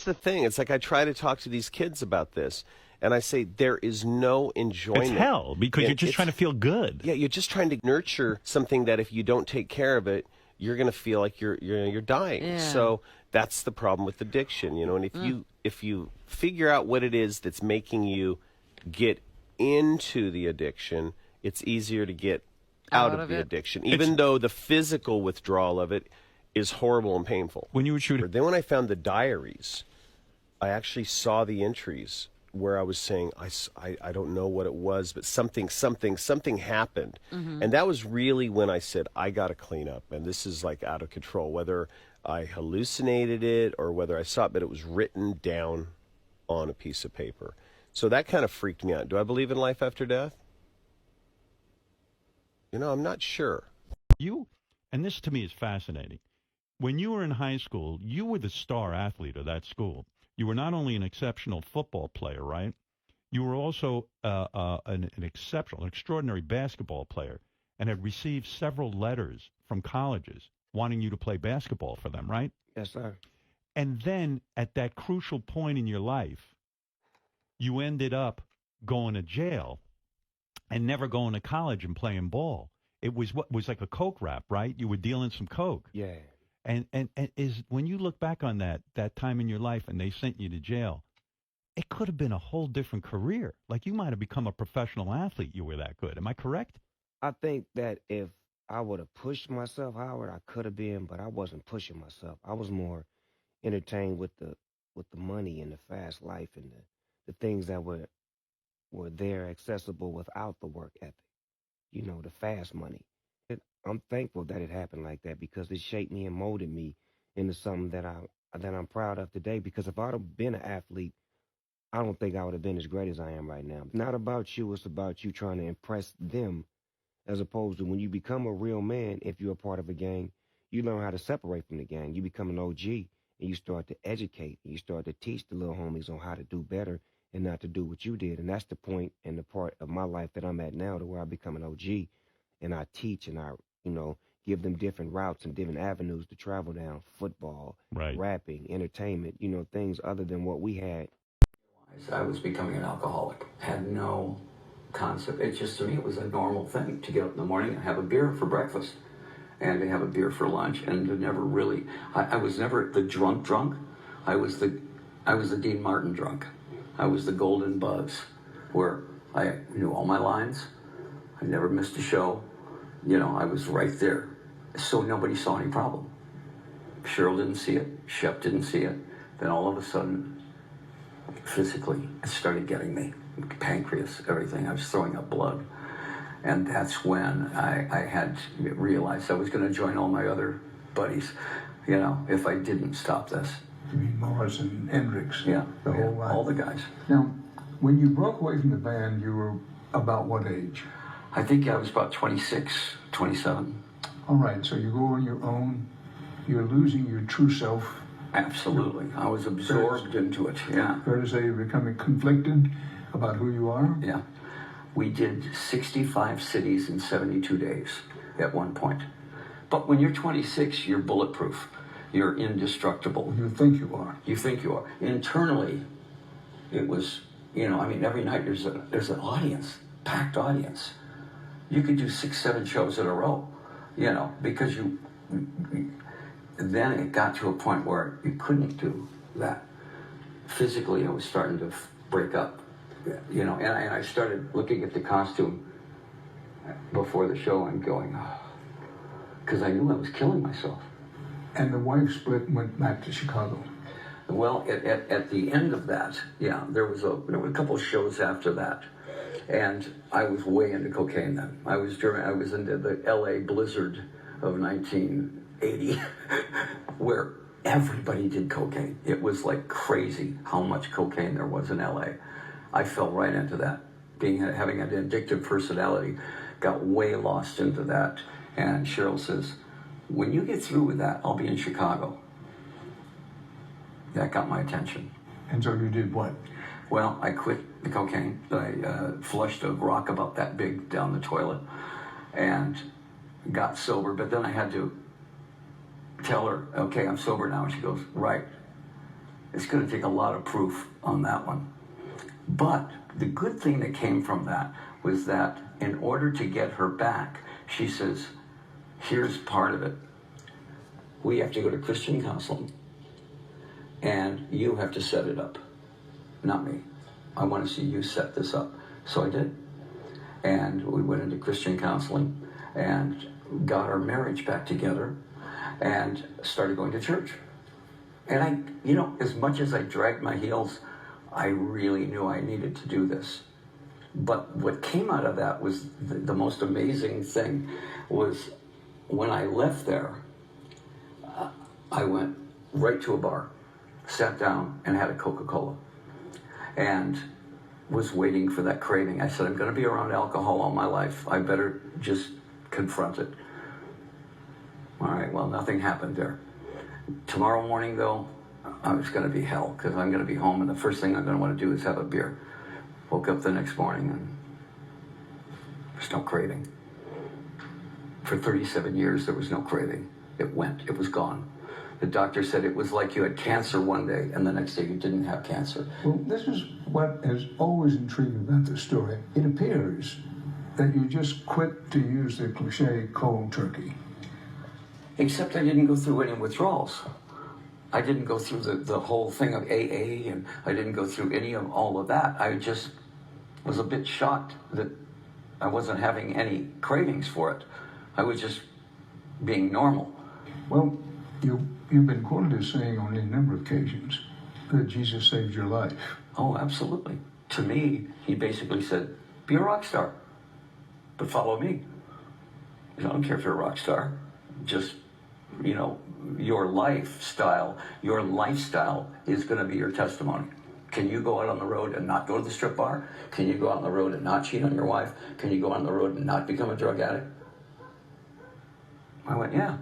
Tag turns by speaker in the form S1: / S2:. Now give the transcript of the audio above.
S1: that's the thing. It's like I try to talk to these kids about this, and I say there is no enjoyment.
S2: It's hell, because you're just trying to feel good.
S1: Yeah, you're just trying to nurture something that if you don't take care of it, you're going to feel like you're dying.
S3: Yeah.
S1: So that's the problem with addiction, you know. And if you figure out what it is that's making you get into the addiction, it's easier to get out of the addiction, even though the physical withdrawal of it is horrible and painful.
S2: When you were shooting,
S1: then when I found the diaries, I actually saw the entries where I was saying, I don't know what it was, but something happened. And that was really when I said, I got to clean up. And this is like out of control, whether I hallucinated it or whether I saw it, but it was written down on a piece of paper. So that kind of freaked me out. Do I believe in life after death? You know, I'm not sure.
S2: And this to me is fascinating. When you were in high school, you were the star athlete of that school. You were not only an exceptional football player, right? You were also an extraordinary basketball player, and had received several letters from colleges wanting you to play basketball for them, right?
S4: Yes, sir.
S2: And then at that crucial point in your life, you ended up going to jail and never going to college and playing ball. It was like a coke rap, right? You were dealing some coke.
S4: Yeah.
S2: And is when you look back on that time in your life and they sent you to jail, it could have been a whole different career. Like you might have become a professional athlete. You were that good. Am I correct?
S4: I think that if I would have pushed myself, Howard, I could have been, but I wasn't pushing myself. I was more entertained with the money and the fast life and the things that were there accessible without the work ethic. You know, the fast money. I'm thankful that it happened like that because it shaped me and molded me into something that I'm proud of today. Because if I'd have been an athlete, I don't think I would have been as great as I am right now. It's not about you, it's about you trying to impress them, as opposed to when you become a real man, if you're a part of a gang, you learn how to separate from the gang. You become an OG and you start to educate and you start to teach the little homies on how to do better and not to do what you did. And that's the point and the part of my life that I'm at now, to where I become an OG and I teach and I, give them different routes and different avenues to travel down: football, rapping, entertainment, things other than what we had.
S5: I was becoming an alcoholic, had no concept. It just, to me, it was a normal thing to get up in the morning and have a beer for breakfast and to have a beer for lunch, and to never really, I was never the drunk. I was the Dean Martin drunk. I was the golden buzz, where I knew all my lines. I never missed a show. I was right there. So nobody saw any problem. Cheryl didn't see it. Shep didn't see it. Then all of a sudden, physically, it started getting me. Pancreas, everything. I was throwing up blood. And that's when I had realized I was going to join all my other buddies, if I didn't stop this.
S6: You mean Morris and Hendricks?
S5: Yeah.
S6: The whole line.
S5: All the guys.
S6: Now, when you broke away from the band, you were about what age?
S5: I think I was about 26, 27.
S6: All right, so you go on your own. You're losing your true self.
S5: Absolutely. I was absorbed into it, yeah.
S6: Fair to say you're becoming conflicted about who you are?
S5: Yeah. We did 65 cities in 72 days at one point. But when you're 26, you're bulletproof. You're indestructible.
S6: You think you are.
S5: You think you are. Internally, it was, every night there's an audience, packed audience. You could do 6, 7 shows in a row, because then it got to a point where you couldn't do that. Physically, I was starting to break up, and I started looking at the costume before the show and going, because I knew I was killing myself.
S6: And the wife split and went back to Chicago.
S5: Well, at the end of that, there were a couple of shows after that. And I was way into cocaine then. I was into the LA blizzard of 1980, where everybody did cocaine. It was like crazy how much cocaine there was in LA. I fell right into that. Having an addictive personality, got way lost into that. And Cheryl says, when you get through with that, I'll be in Chicago. That got my attention.
S6: And so you did what?
S5: Well, I quit the cocaine. I flushed a rock about that big down the toilet and got sober. But then I had to tell her, okay, I'm sober now. And she goes, right. It's going to take a lot of proof on that one. But the good thing that came from that was that in order to get her back, she says, here's part of it. We have to go to Christian counseling, and you have to set it up, not me. I want to see you set this up. So I did. And we went into Christian counseling and got our marriage back together and started going to church. And I, as much as I dragged my heels, I really knew I needed to do this. But what came out of that was the most amazing thing was when I left there, I went right to a bar, sat down and had a Coca-Cola and was waiting for that craving. I said, I'm going to be around alcohol all my life. I better just confront it. All right, well, nothing happened there. Tomorrow morning, though, it's going to be hell because I'm going to be home and the first thing I'm going to want to do is have a beer. Woke up the next morning and there's no craving. For 37 years, there was no craving. It went, it was gone. The doctor said it was like you had cancer one day and the next day you didn't have cancer.
S6: Well, this is what has always intrigued me about this story. It appears that you just quit, to use the cliche, cold turkey.
S5: Except I didn't go through any withdrawals. I didn't go through the whole thing of AA, and I didn't go through any of all of that. I just was a bit shocked that I wasn't having any cravings for it. I was just being normal.
S6: Well, you've been quoted as saying on a number of occasions that Jesus saved your life.
S5: Oh, absolutely. To me, he basically said, be a rock star, but follow me. I don't care if you're a rock star. Just, your lifestyle is going to be your testimony. Can you go out on the road and not go to the strip bar? Can you go out on the road and not cheat on your wife? Can you go on the road and not become a drug addict? I went, yeah.